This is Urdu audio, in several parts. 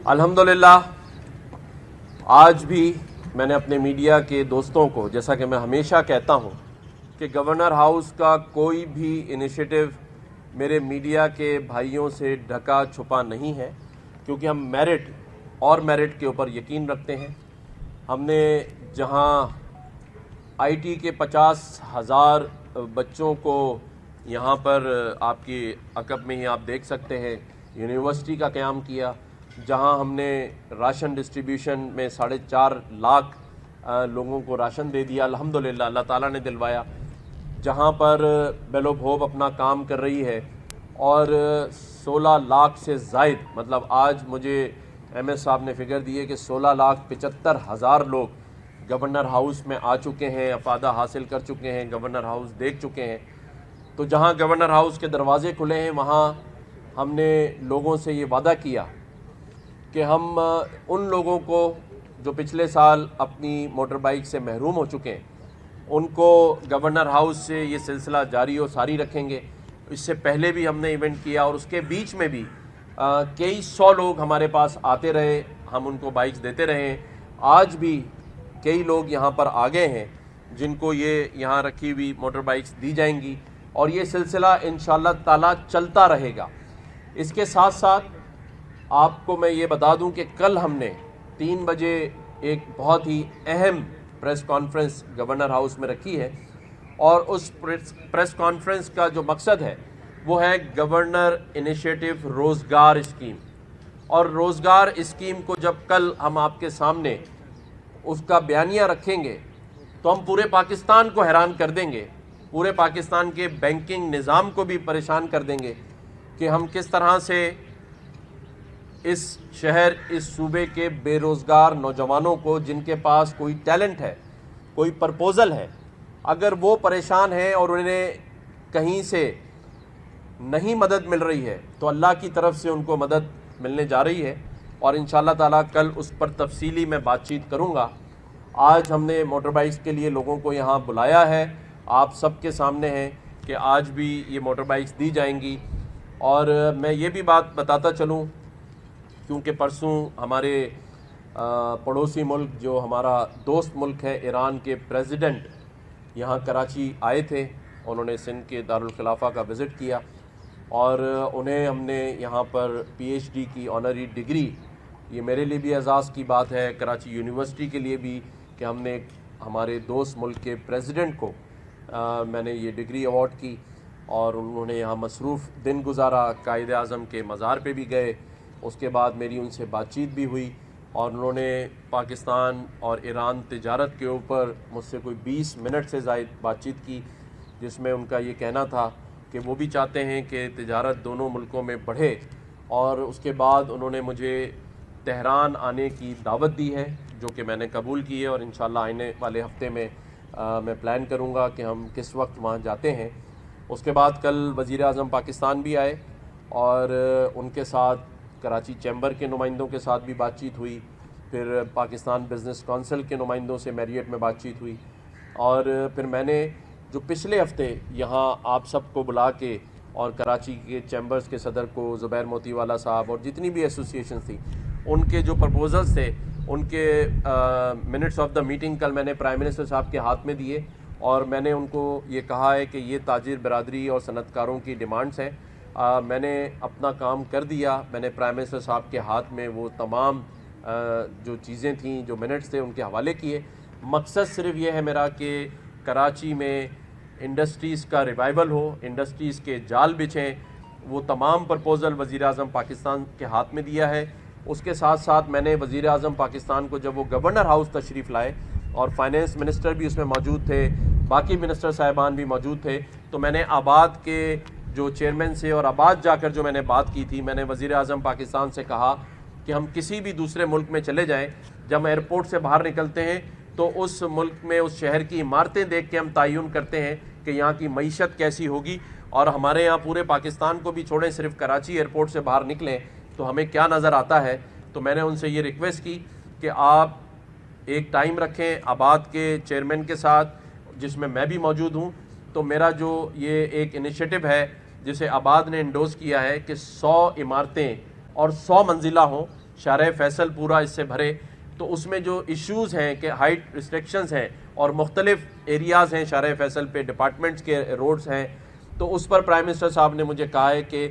الحمدللہ آج بھی میں نے اپنے میڈیا کے دوستوں کو، جیسا کہ میں ہمیشہ کہتا ہوں کہ گورنر ہاؤس کا کوئی بھی انیشیٹو میرے میڈیا کے بھائیوں سے ڈھکا چھپا نہیں ہے، کیونکہ ہم میرٹ کے اوپر یقین رکھتے ہیں۔ ہم نے جہاں آئی ٹی کے 50,000 بچوں کو یہاں پر آپ کی عقب میں ہی آپ دیکھ سکتے ہیں یونیورسٹی کا قیام کیا، جہاں ہم نے راشن ڈسٹریبیوشن میں 4.5 لاکھ لوگوں کو راشن دے دیا، الحمدللہ اللہ تعالیٰ نے دلوایا، جہاں پر بیل آف ہوپ اپنا کام کر رہی ہے، اور 16 لاکھ سے زائد، مطلب آج مجھے ایم ایس صاحب نے فگر دی ہے کہ 16,75,000 لوگ گورنر ہاؤس میں آ چکے ہیں، افادہ حاصل کر چکے ہیں، گورنر ہاؤس دیکھ چکے ہیں۔ تو جہاں گورنر ہاؤس کے دروازے کھلے ہیں وہاں ہم نے لوگوں سے یہ وعدہ کیا کہ ہم ان لوگوں کو جو پچھلے سال اپنی موٹر بائک سے محروم ہو چکے ہیں ان کو گورنر ہاؤس سے یہ سلسلہ جاری و ساری رکھیں گے۔ اس سے پہلے بھی ہم نے ایونٹ کیا اور اس کے بیچ میں بھی کئی 100 لوگ ہمارے پاس آتے رہے، ہم ان کو بائکس دیتے رہے۔ آج بھی کئی لوگ یہاں پر آ گئے ہیں جن کو یہ یہاں رکھی ہوئی موٹر بائکس دی جائیں گی، اور یہ سلسلہ انشاءاللہ تعالیٰ چلتا رہے گا۔ اس کے ساتھ ساتھ آپ کو میں یہ بتا دوں کہ کل ہم نے 3 بجے ایک بہت ہی اہم پریس کانفرنس گورنر ہاؤس میں رکھی ہے، اور اس پریس کانفرنس کا جو مقصد ہے وہ ہے گورنر انیشیٹو روزگار اسکیم۔ اور روزگار اسکیم کو جب کل ہم آپ کے سامنے اس کا بیانیہ رکھیں گے تو ہم پورے پاکستان کو حیران کر دیں گے، پورے پاکستان کے بینکنگ نظام کو بھی پریشان کر دیں گے کہ ہم کس طرح سے اس شہر، اس صوبے کے بے روزگار نوجوانوں کو، جن کے پاس کوئی ٹیلنٹ ہے، کوئی پرپوزل ہے، اگر وہ پریشان ہیں اور انہیں کہیں سے نہیں مدد مل رہی ہے تو اللہ کی طرف سے ان کو مدد ملنے جا رہی ہے، اور انشاءاللہ تعالیٰ کل اس پر تفصیلی میں بات چیت کروں گا۔ آج ہم نے موٹر بائکس کے لیے لوگوں کو یہاں بلایا ہے، آپ سب کے سامنے ہیں کہ آج بھی یہ موٹر بائکس دی جائیں گی۔ اور میں یہ بھی بات بتاتا چلوں، کیونکہ پرسوں ہمارے پڑوسی ملک جو ہمارا دوست ملک ہے ایران کے پریزیڈنٹ یہاں کراچی آئے تھے، انہوں نے سندھ کے دارالخلافہ کا وزٹ کیا، اور انہیں ہم نے یہاں پر پی ایچ ڈی کی آنری ڈگری، یہ میرے لیے بھی اعزاز کی بات ہے، کراچی یونیورسٹی کے لیے بھی، کہ ہم نے ہمارے دوست ملک کے پریزیڈنٹ کو میں نے یہ ڈگری ایوارڈ کی، اور انہوں نے یہاں مصروف دن گزارا، قائد اعظم کے مزار پہ بھی گئے۔ اس کے بعد میری ان سے بات چیت بھی ہوئی، اور انہوں نے پاکستان اور ایران تجارت کے اوپر مجھ سے کوئی 20 منٹ سے زائد بات چیت کی، جس میں ان کا یہ کہنا تھا کہ وہ بھی چاہتے ہیں کہ تجارت دونوں ملکوں میں بڑھے۔ اور اس کے بعد انہوں نے مجھے تہران آنے کی دعوت دی ہے، جو کہ میں نے قبول کی ہے، اور انشاءاللہ آنے والے ہفتے میں میں پلان کروں گا کہ ہم کس وقت وہاں جاتے ہیں۔ اس کے بعد کل وزیر اعظم پاکستان بھی آئے، اور ان کے ساتھ کراچی چیمبر کے نمائندوں کے ساتھ بھی بات چیت ہوئی، پھر پاکستان بزنس کونسل کے نمائندوں سے میریٹ میں بات چیت ہوئی، اور پھر میں نے جو پچھلے ہفتے یہاں آپ سب کو بلا کے، اور کراچی کے چیمبرز کے صدر کو زبیر موتی والا صاحب اور جتنی بھی ایسوسیشنز تھیں، ان کے جو پرپوزلز تھے ان کے منٹس آف دا میٹنگ کل میں نے پرائم منسٹر صاحب کے ہاتھ میں دیے، اور میں نے ان کو یہ کہا ہے کہ یہ تاجر برادری اور صنعت کاروں کی ڈیمانڈز ہیں۔ میں نے اپنا کام کر دیا، میں نے پرائم منسٹر صاحب کے ہاتھ میں وہ تمام جو چیزیں تھیں، جو منٹس تھے، ان کے حوالے کیے۔ مقصد صرف یہ ہے میرا کہ کراچی میں انڈسٹریز کا ریوائول ہو، انڈسٹریز کے جال بچھیں، وہ تمام پرپوزل وزیر اعظم پاکستان کے ہاتھ میں دیا ہے۔ اس کے ساتھ ساتھ میں نے وزیر اعظم پاکستان کو جب وہ گورنر ہاؤس تشریف لائے، اور فائنینس منسٹر بھی اس میں موجود تھے، باقی منسٹر صاحبان بھی موجود تھے، تو میں نے آباد کے جو چیئرمین سے اور آباد جا کر جو میں نے بات کی تھی، میں نے وزیر اعظم پاکستان سے کہا کہ ہم کسی بھی دوسرے ملک میں چلے جائیں، جب ایئرپورٹ سے باہر نکلتے ہیں تو اس ملک میں اس شہر کی عمارتیں دیکھ کے ہم تعین کرتے ہیں کہ یہاں کی معیشت کیسی ہوگی، اور ہمارے یہاں پورے پاکستان کو بھی چھوڑیں، صرف کراچی ایئرپورٹ سے باہر نکلیں تو ہمیں کیا نظر آتا ہے۔ تو میں نے ان سے یہ ریکویسٹ کی کہ آپ ایک ٹائم رکھیں آباد کے چیئرمین کے ساتھ، جس میں بھی موجود ہوں، تو میرا جو یہ ایک انیشیٹو ہے جسے آباد نے انڈوز کیا ہے کہ 100 عمارتیں اور 100 منزلہ ہوں شارع فیصل پورا اس سے بھرے، تو اس میں جو ایشوز ہیں کہ ہائٹ ریسٹرکشنز ہیں اور مختلف ایریاز ہیں شارع فیصل پہ، ڈپارٹمنٹس کے روڈز ہیں، تو اس پر پرائم منسٹر صاحب نے مجھے کہا ہے کہ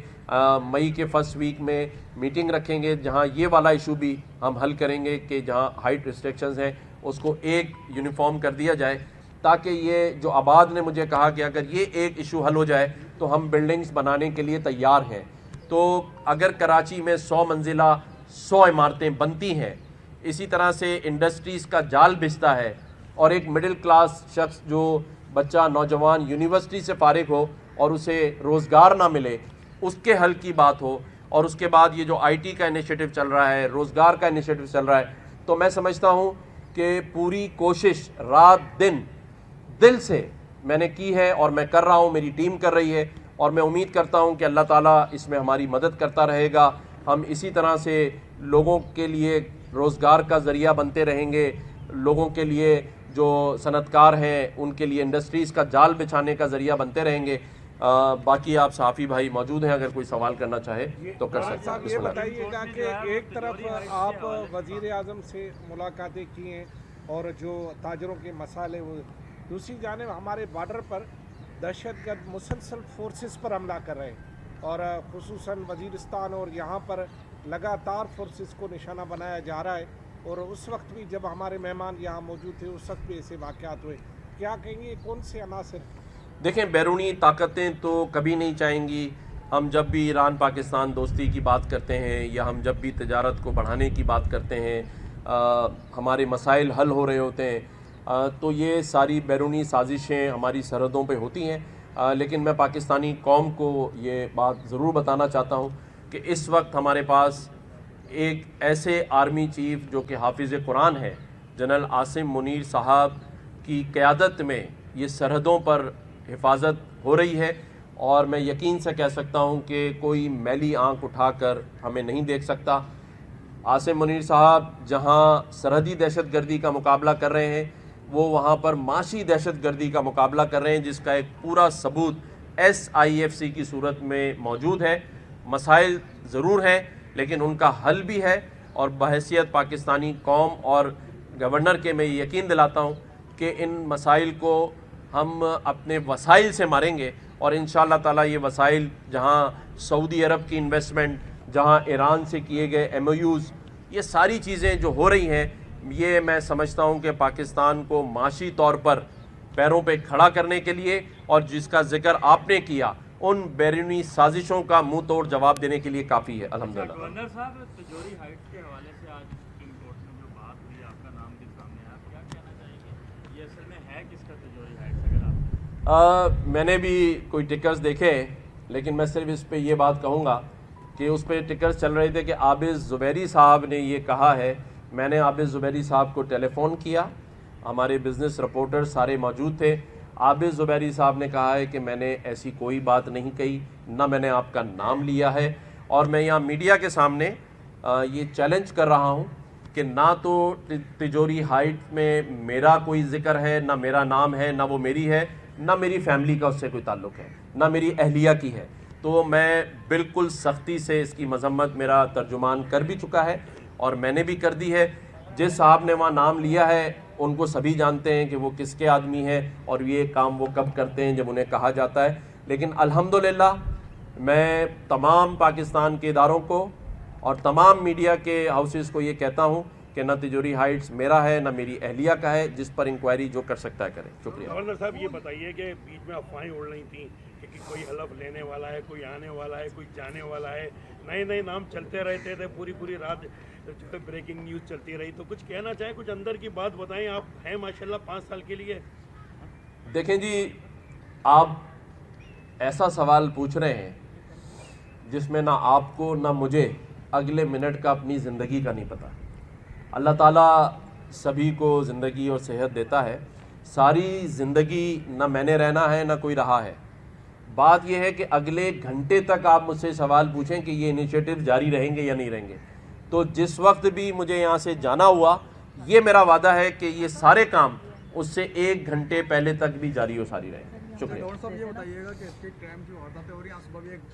مئی کے فرسٹ ویک میں میٹنگ رکھیں گے جہاں یہ والا ایشو بھی ہم حل کریں گے کہ جہاں ہائٹ ریسٹرکشنز ہیں اس کو ایک یونیفارم کر دیا جائے، تاکہ یہ جو آباد نے مجھے کہا کہ اگر یہ ایک ایشو حل ہو جائے تو ہم بلڈنگز بنانے کے لیے تیار ہیں۔ تو اگر کراچی میں 100 منزلہ 100 عمارتیں بنتی ہیں، اسی طرح سے انڈسٹریز کا جال بچھتا ہے، اور ایک مڈل کلاس شخص جو بچہ نوجوان یونیورسٹی سے فارغ ہو اور اسے روزگار نہ ملے، اس کے حل کی بات ہو، اور اس کے بعد یہ جو آئی ٹی کا انیشیٹو چل رہا ہے، روزگار کا انیشیٹو چل رہا ہے، تو میں سمجھتا ہوں کہ پوری کوشش رات دن دل سے میں نے کی ہے اور میں کر رہا ہوں، میری ٹیم کر رہی ہے، اور میں امید کرتا ہوں کہ اللہ تعالیٰ اس میں ہماری مدد کرتا رہے گا۔ ہم اسی طرح سے لوگوں کے لیے روزگار کا ذریعہ بنتے رہیں گے، لوگوں کے لیے جو صنعت کار ہیں ان کے لیے انڈسٹریز کا جال بچھانے کا ذریعہ بنتے رہیں گے۔ باقی آپ صحافی بھائی موجود ہیں، اگر کوئی سوال کرنا چاہے تو کر سکتے ہیں۔ یہ بتائیے گا کہ ایک طرف آپ وزیر اعظم سے ملاقاتیں کی ہیں اور جو تاجروں کے مسائل ہیں وہ، دوسری جانب ہمارے بارڈر پر دہشت گرد مسلسل فورسز پر حملہ کر رہے ہیں، اور خصوصاً وزیرستان اور یہاں پر لگاتار فورسز کو نشانہ بنایا جا رہا ہے، اور اس وقت بھی جب ہمارے مہمان یہاں موجود تھے اس وقت بھی ایسے واقعات ہوئے۔ کیا کہیں گے کون سے عناصر؟ دیکھیں، بیرونی طاقتیں تو کبھی نہیں چاہیں گی، ہم جب بھی ایران پاکستان دوستی کی بات کرتے ہیں یا ہم جب بھی تجارت کو بڑھانے کی بات کرتے ہیں، ہمارے مسائل حل ہو رہے ہوتے ہیں، تو یہ ساری بیرونی سازشیں ہماری سرحدوں پہ ہوتی ہیں، لیکن میں پاکستانی قوم کو یہ بات ضرور بتانا چاہتا ہوں کہ اس وقت ہمارے پاس ایک ایسے آرمی چیف جو کہ حافظ قرآن ہے، جنرل عاصم منیر صاحب کی قیادت میں یہ سرحدوں پر حفاظت ہو رہی ہے، اور میں یقین سے کہہ سکتا ہوں کہ کوئی میلی آنکھ اٹھا کر ہمیں نہیں دیکھ سکتا۔ عاصم منیر صاحب جہاں سرحدی دہشت گردی کا مقابلہ کر رہے ہیں، وہ وہاں پر معاشی دہشت گردی کا مقابلہ کر رہے ہیں، جس کا ایک پورا ثبوت SIFC کی صورت میں موجود ہے۔ مسائل ضرور ہیں لیکن ان کا حل بھی ہے، اور بحیثیت پاکستانی قوم اور گورنر کے میں یہ یقین دلاتا ہوں کہ ان مسائل کو ہم اپنے وسائل سے ماریں گے، اور انشاءاللہ تعالیٰ یہ وسائل جہاں سعودی عرب کی انویسٹمنٹ، جہاں ایران سے کیے گئے MOUs، یہ ساری چیزیں جو ہو رہی ہیں، یہ میں سمجھتا ہوں کہ پاکستان کو معاشی طور پر پیروں پہ کھڑا کرنے کے لیے، اور جس کا ذکر آپ نے کیا، ان بیرونی سازشوں کا منہ توڑ جواب دینے کے لیے کافی ہے الحمدللہ۔ گورنر صاحب، تجوری ہائٹس کے حوالے سے آج سپریم کورٹ میں جو بات ہوئی، آپ کا نام بھی سامنے آیا، آپ کیا کہنا چاہیں گے؟ یہ اصل میں ہے کس کا تجوری ہائٹس؟ اگر آپ میں نے بھی کوئی ٹکرز دیکھے، لیکن میں صرف اس پہ یہ بات کہوں گا کہ اس پہ ٹکرز چل رہے تھے کہ عابد زبیری صاحب نے یہ کہا ہے۔ میں نے عابد زبیری صاحب کو ٹیلی فون کیا، ہمارے بزنس رپورٹر سارے موجود تھے۔ عابد زبیری صاحب نے کہا ہے کہ میں نے ایسی کوئی بات نہیں کہی، نہ میں نے آپ کا نام لیا ہے، اور میں یہاں میڈیا کے سامنے یہ چیلنج کر رہا ہوں کہ نہ تو تجوری ہائٹ میں میرا کوئی ذکر ہے، نہ میرا نام ہے، نہ وہ میری ہے، نہ میری فیملی کا اس سے کوئی تعلق ہے، نہ میری اہلیہ کی ہے۔ تو میں بالکل سختی سے اس کی مذمت میرا ترجمان کر بھی چکا ہے، اور میں نے بھی کر دی ہے۔ جس صاحب نے وہاں نام لیا ہے ان کو سبھی جانتے ہیں کہ وہ کس کے آدمی ہیں، اور یہ کام وہ کب کرتے ہیں جب انہیں کہا جاتا ہے۔ لیکن الحمدللہ میں تمام پاکستان کے اداروں کو اور تمام میڈیا کے ہاؤسز کو یہ کہتا ہوں کہ نہ تجوری ہائٹس میرا ہے، نہ میری اہلیہ کا ہے، جس پر انکوائری جو کر سکتا ہے کرے۔ شکریہ۔ گورنر صاحب یہ بتائیے کہ بیچ میں افواہیں اڑ رہی تھیں کہ کوئی حلف لینے والا ہے، کوئی آنے والا ہے، کوئی جانے والا ہے، نئے نئے نام چلتے رہتے تھے، پوری رات بریکنگ نیوز چلتی رہی، تو کچھ کہنا چاہیں، کچھ اندر کی بات بتائیں۔ آپ ہیں ماشاءاللہ 5 سال کے لیے۔ دیکھیں جی، آپ ایسا سوال پوچھ رہے ہیں جس میں نہ آپ کو نہ مجھے اگلے منٹ کا اپنی زندگی کا نہیں پتہ۔ اللہ تعالیٰ سبھی کو زندگی اور صحت دیتا ہے، ساری زندگی نہ میں نے رہنا ہے نہ کوئی رہا ہے۔ بات یہ ہے کہ اگلے گھنٹے تک آپ مجھ سے سوال پوچھیں کہ یہ انیشیٹو جاری رہیں گے یا نہیں رہیں گے، تو جس وقت بھی مجھے یہاں سے جانا ہوا، یہ میرا وعدہ ہے کہ یہ سارے کام اس سے 1 گھنٹے پہلے تک بھی جاری و ساری رہیں گے۔ شکریہ۔ ڈاکٹر صاحب یہ بتائیے گا کہ اسٹیٹ کرائم کی وارداتیں ہو رہی ہیں، صبح بھی ایک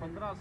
15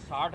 60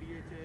DHA,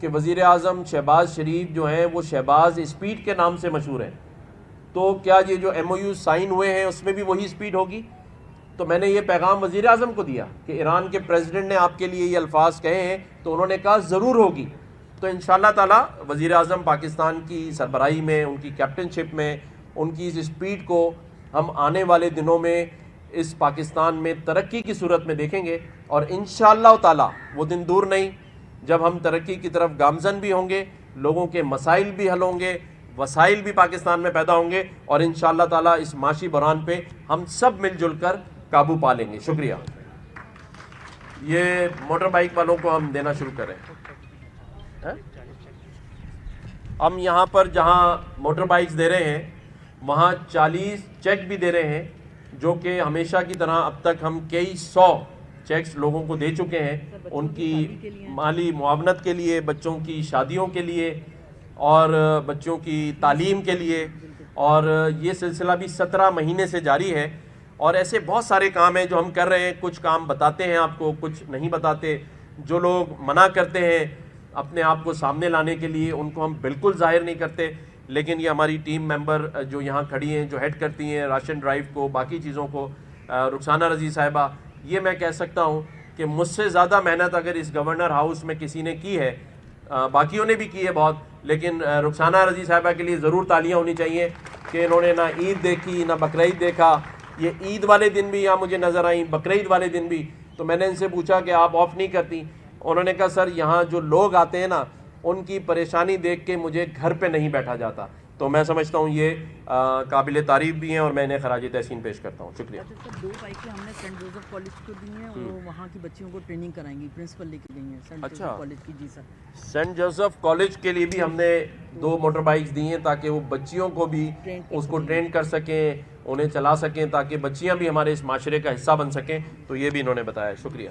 کہ وزیر اعظم شہباز شریف جو ہیں وہ شہباز اسپیڈ کے نام سے مشہور ہیں، تو کیا یہ جو MOU سائن ہوئے ہیں اس میں بھی وہی اسپیڈ ہوگی؟ تو میں نے یہ پیغام وزیر اعظم کو دیا کہ ایران کے پریزیڈنٹ نے آپ کے لیے یہ الفاظ کہے ہیں، تو انہوں نے کہا ضرور ہوگی۔ تو انشاءاللہ تعالی وزیر اعظم پاکستان کی سربراہی میں، ان کی کیپٹنشپ میں، ان کی اس اسپیڈ کو ہم آنے والے دنوں میں اس پاکستان میں ترقی کی صورت میں دیکھیں گے، اور انشاءاللہ تعالی وہ دن دور نہیں جب ہم ترقی کی طرف گامزن بھی ہوں گے، لوگوں کے مسائل بھی حل ہوں گے، وسائل بھی پاکستان میں پیدا ہوں گے، اور انشاءاللہ تعالی اس معاشی بحران پہ ہم سب مل جل کر قابو پا لیں گے۔ شکریہ۔ یہ موٹر بائک والوں کو ہم دینا شروع کریں۔ ہم یہاں پر جہاں موٹر بائکس دے رہے ہیں وہاں 40 چیک بھی دے رہے ہیں، جو کہ ہمیشہ کی طرح اب تک ہم کئی 100 چیکس لوگوں کو دے چکے ہیں، ان کی مالی معاونت کے لیے، بچوں کی شادیوں کے لیے اور بچوں کی تعلیم کے لیے، اور یہ سلسلہ بھی 17 مہینے سے جاری ہے۔ اور ایسے بہت سارے کام ہیں جو ہم کر رہے ہیں، کچھ کام بتاتے ہیں آپ کو، کچھ نہیں بتاتے۔ جو لوگ منع کرتے ہیں اپنے آپ کو سامنے لانے کے لیے ان کو ہم بالکل ظاہر نہیں کرتے، لیکن یہ ہماری ٹیم ممبر جو یہاں کھڑی ہیں، جو ہیڈ کرتی ہیں راشن ڈرائیو کو، باقی چیزوں کو، رخسانہ رضی صاحبہ، یہ میں کہہ سکتا ہوں کہ مجھ سے زیادہ محنت اگر اس گورنر ہاؤس میں کسی نے کی ہے، باقیوں نے بھی کی ہے بہت، لیکن رخسانہ رضی صاحبہ کے لیے ضرور تالیاں ہونی چاہیے کہ انہوں نے نہ عید دیکھی نہ بقرعید دیکھا۔ یہ عید والے دن بھی یہاں مجھے نظر آئیں، بقرعید والے دن بھی، تو میں نے ان سے پوچھا کہ آپ آف نہیں کرتی؟ انہوں نے کہا سر یہاں جو لوگ آتے ہیں نا ان کی پریشانی دیکھ کے مجھے گھر پہ نہیں بیٹھا جاتا۔ تو میں سمجھتا ہوں یہ قابل تعریف بھی ہیں، اور میں انہیں خراج تحسین پیش کرتا ہوں۔ شکریہ۔ سر 2 بائکیں ہم نے سینٹ جوزف کالج کو دی ہیں، اور وہاں کی بچیوں کو ٹریننگ کرائیں گی، پرنسپل لے کے گئی ہیں سینٹ جوزف کالج کی۔ جی سر، سینٹ جوزف کالج کے لیے بھی ہم نے 2 موٹر بائکس دی ہیں تاکہ وہ بچیوں کو بھی اس کو ٹرین کر سکیں، انہیں چلا سکیں، تاکہ بچیاں بھی ہمارے اس معاشرے کا حصہ بن سکیں۔ تو یہ بھی انہوں نے بتایا۔ شکریہ۔